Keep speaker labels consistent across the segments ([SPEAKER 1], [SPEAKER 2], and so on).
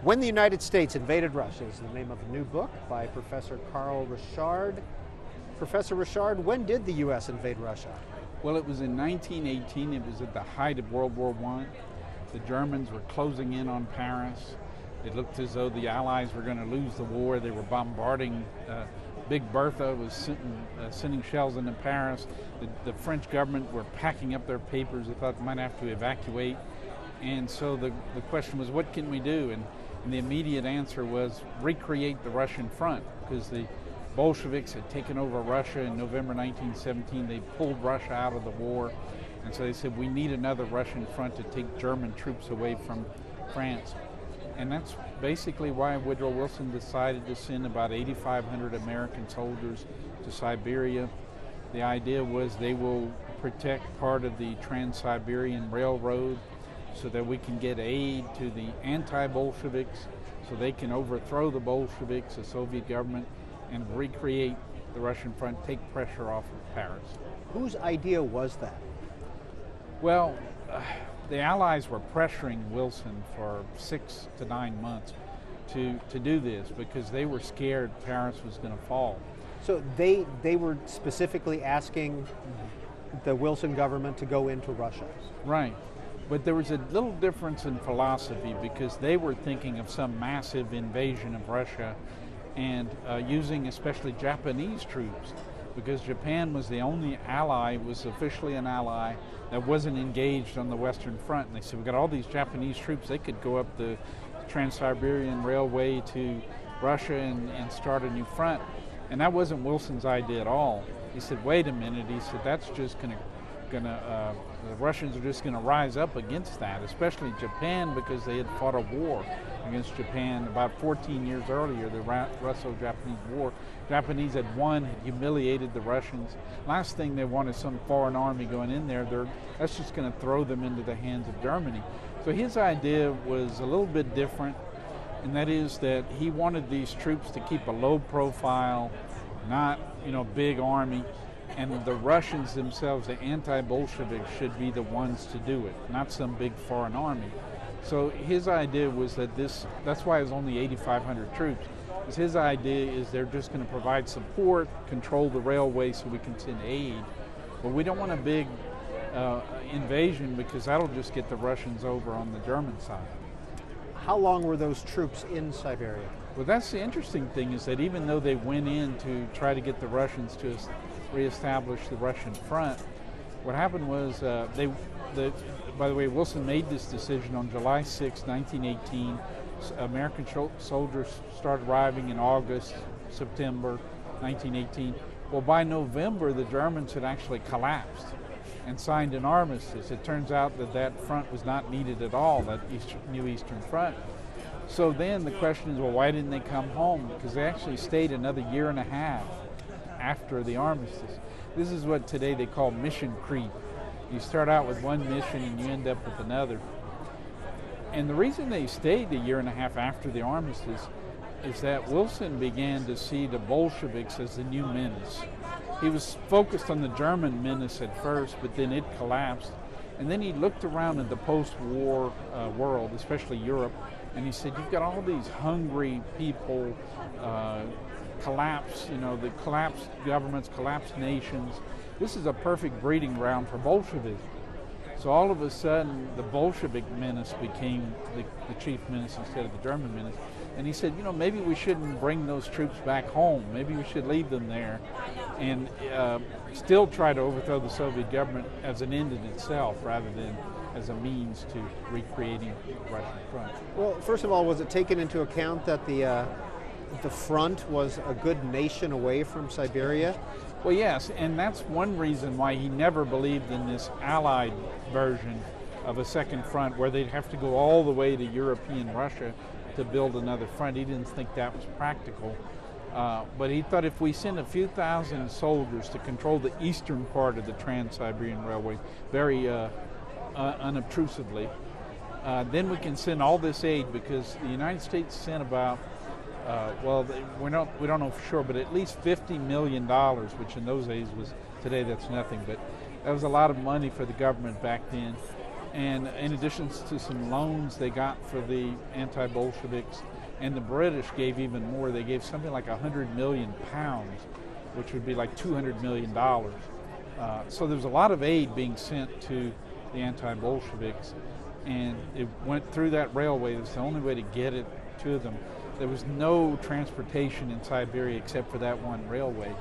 [SPEAKER 1] When the United States Invaded Russia is the name of a new book by Professor Carl Richard. Professor Richard, when did the U.S. invade Russia?
[SPEAKER 2] Well, it was in 1918. It was at the height of World War I. The Germans were closing in on Paris. It looked as though the Allies were going to lose the war. They were bombarding. Big Bertha was sending shells into Paris. The French government were packing up their papers. They thought they might have to evacuate. And so the question was, what can we do? And the immediate answer was recreate the Russian front, because the Bolsheviks had taken over Russia in November 1917. They pulled Russia out of the war. And so they said, we need another Russian front to take German troops away from France. And that's basically why Woodrow Wilson decided to send about 8,500 American soldiers to Siberia. The idea was they will protect part of the Trans-Siberian Railroad so that we can get aid to the anti-Bolsheviks, so they can overthrow the Bolsheviks, the Soviet government, and recreate the Russian front, take pressure off of Paris.
[SPEAKER 1] Whose idea was that?
[SPEAKER 2] Well, the Allies were pressuring Wilson for 6 to 9 months to do this because they were scared Paris was going to fall.
[SPEAKER 1] So they were specifically asking the Wilson government to go into Russia?
[SPEAKER 2] Right. But there was a little difference in philosophy because they were thinking of some massive invasion of Russia and using especially Japanese troops, because Japan was the only ally, was officially an ally, that wasn't engaged on the Western Front. And they said, we've got all these Japanese troops, they could go up the Trans-Siberian Railway to Russia and start a new front. And that wasn't Wilson's idea at all. He said, wait a minute, he said, that's just the Russians are just going to rise up against that, especially Japan, because they had fought a war against Japan about 14 years earlier, the Russo-Japanese War. Japanese had won, had humiliated the Russians. Last thing they want is some foreign army going in there. That's just going to throw them into the hands of Germany. So his idea was a little bit different, and that is that he wanted these troops to keep a low profile, not, big army. And the Russians themselves, the anti-Bolsheviks, should be the ones to do it, not some big foreign army. So his idea was that that's why it was only 8,500 troops. Because his idea is they're just going to provide support, control the railway so we can send aid. But we don't want a big invasion because that'll just get the Russians over on the German side.
[SPEAKER 1] How long were those troops in Siberia?
[SPEAKER 2] Well, that's the interesting thing, is that even though they went in to try to get the Russians to reestablish the Russian front, what happened was, by the way, Wilson made this decision on July 6, 1918. American soldiers started arriving in August, September 1918. Well, by November, the Germans had actually collapsed and signed an armistice. It turns out that front was not needed at all, that new Eastern Front. So then the question is, well, why didn't they come home? Because they actually stayed another year and a half after the armistice. This is what today they call mission creep. You start out with one mission and you end up with another. And the reason they stayed a year and a half after the armistice is that Wilson began to see the Bolsheviks as the new menace. He was focused on the German menace at first, but then it collapsed. And then he looked around at the post-war world, especially Europe, and he said, you've got all these hungry people, the collapsed governments, collapsed nations. This is a perfect breeding ground for Bolshevism. So all of a sudden, the Bolshevik menace became the chief menace instead of the German menace. And he said, maybe we shouldn't bring those troops back home. Maybe we should leave them there and still try to overthrow the Soviet government as an end in itself, rather than as a means to recreating the Russian front.
[SPEAKER 1] Well, first of all, was it taken into account that the front was a good nation away from Siberia?
[SPEAKER 2] Well, yes, and that's one reason why he never believed in this Allied version of a second front, where they'd have to go all the way to European Russia to build another front. He didn't think that was practical. But he thought if we send a few thousand soldiers to control the eastern part of the Trans-Siberian Railway very unobtrusively, then we can send all this aid, because the United States sent about, we don't know for sure, but at least $50 million, which in those days was, today that's nothing, but that was a lot of money for the government back then. And in addition to some loans they got for the anti-Bolsheviks, and the British gave even more. They gave something like 100 million pounds, which would be like $200 million. So there was a lot of aid being sent to the anti-Bolsheviks, and it went through that railway. It was the only way to get it to them. There was no transportation in Siberia except for that one railway.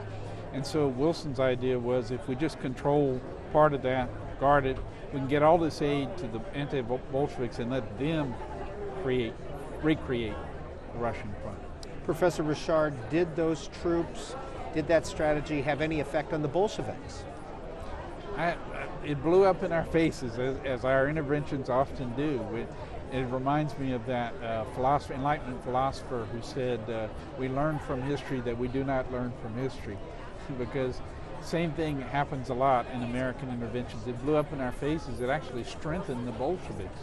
[SPEAKER 2] And so Wilson's idea was, if we just control part of that, guard it, we can get all this aid to the anti-Bolsheviks and let them recreate the Russian front.
[SPEAKER 1] Professor Richard, did those troops, did that strategy have any effect on the Bolsheviks?
[SPEAKER 2] It blew up in our faces, as our interventions often do. It reminds me of that Enlightenment philosopher who said, we learn from history that we do not learn from history. Because same thing happens a lot in American interventions. It blew up in our faces. It actually strengthened the Bolsheviks.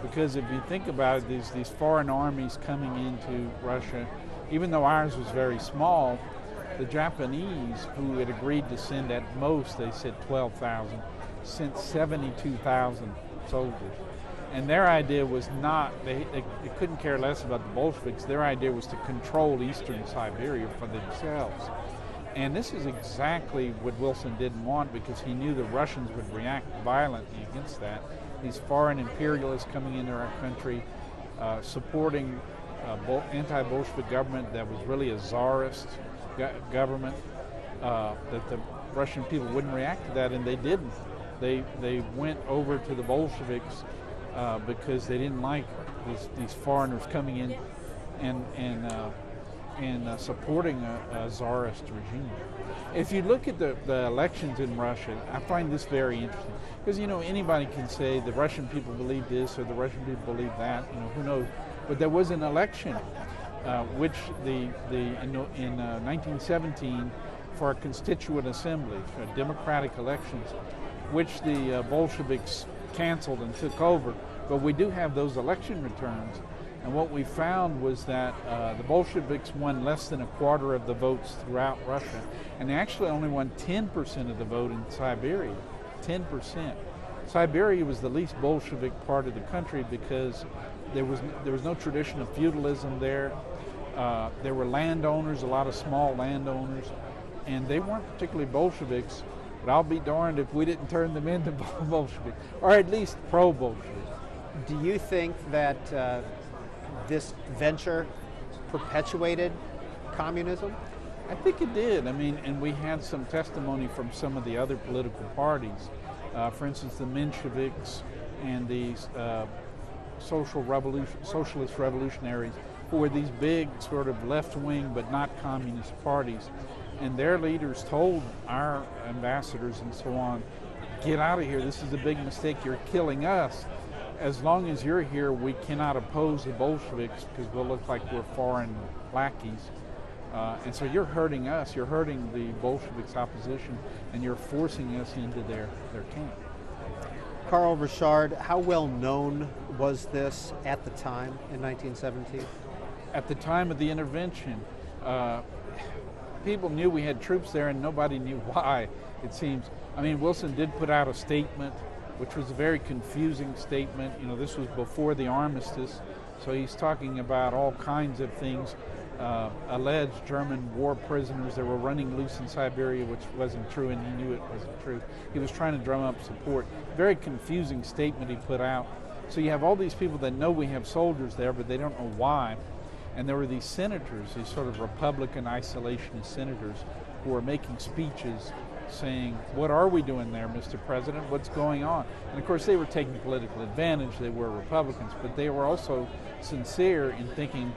[SPEAKER 2] Because if you think about it, these foreign armies coming into Russia, even though ours was very small, the Japanese, who had agreed to send at most, they said 12,000, sent 72,000 soldiers. And their idea was not, they couldn't care less about the Bolsheviks. Their idea was to control eastern Siberia for themselves. And this is exactly what Wilson didn't want, because he knew the Russians would react violently against that. These foreign imperialists coming into our country, supporting anti-Bolshevik government that was really a czarist government, that the Russian people wouldn't react to that, and they didn't. They went over to the Bolsheviks because they didn't like these foreigners coming in and supporting a czarist regime. If you look at the elections in Russia, I find this very interesting, because anybody can say the Russian people believe this or the Russian people believe that. Who knows? But there was an election, which in 1917, for a constituent assembly, for democratic elections, which the Bolsheviks canceled and took over. But we do have those election returns. And what we found was that the Bolsheviks won less than a quarter of the votes throughout Russia, and they actually only won 10% of the vote in Siberia, 10%. Siberia was the least Bolshevik part of the country because there was no tradition of feudalism there. There were landowners, a lot of small landowners, and they weren't particularly Bolsheviks, but I'll be darned if we didn't turn them into Bolsheviks, or at least pro-Bolshevik.
[SPEAKER 1] Do you think that this venture perpetuated communism?
[SPEAKER 2] I think it did. I mean, and we had some testimony from some of the other political parties. For instance, the Mensheviks and the socialist revolutionaries, who were these big sort of left-wing but not communist parties. And their leaders told our ambassadors and so on, get out of here, this is a big mistake, you're killing us. As long as you're here, we cannot oppose the Bolsheviks because we'll look like we're foreign lackeys. And so you're hurting us, you're hurting the Bolsheviks' opposition, and you're forcing us into their camp.
[SPEAKER 1] Carl Richard, how well known was this at the time in 1917?
[SPEAKER 2] At the time of the intervention, people knew we had troops there and nobody knew why, it seems. I mean, Wilson did put out a statement, which was a very confusing statement. This was before the armistice, so he's talking about all kinds of things. Alleged German war prisoners that were running loose in Siberia, which wasn't true, and he knew it wasn't true. He was trying to drum up support. Very confusing statement he put out. So you have all these people that know we have soldiers there, but they don't know why. And there were these senators, these sort of Republican isolationist senators, who were making speeches saying, what are we doing there, Mr. President? What's going on? And of course they were taking political advantage. They were Republicans, but they were also sincere in thinking,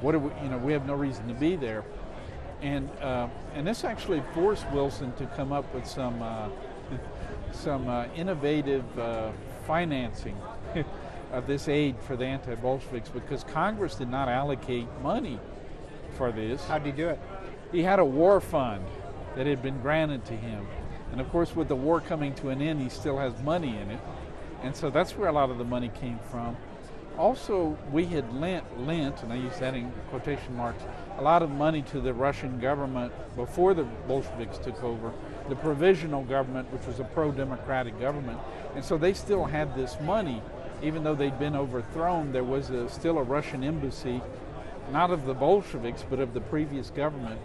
[SPEAKER 2] what are we, we have no reason to be there. And this actually forced Wilson to come up with some innovative financing of this aid for the anti-Bolsheviks, because Congress did not allocate money for this.
[SPEAKER 1] How did he do it?
[SPEAKER 2] He had a war fund that had been granted to him. And of course, with the war coming to an end, he still has money in it. And so that's where a lot of the money came from. Also, we had lent, and I use that in quotation marks, a lot of money to the Russian government before the Bolsheviks took over, the provisional government, which was a pro-democratic government. And so they still had this money. Even though they'd been overthrown, there was still a Russian embassy, not of the Bolsheviks, but of the previous government.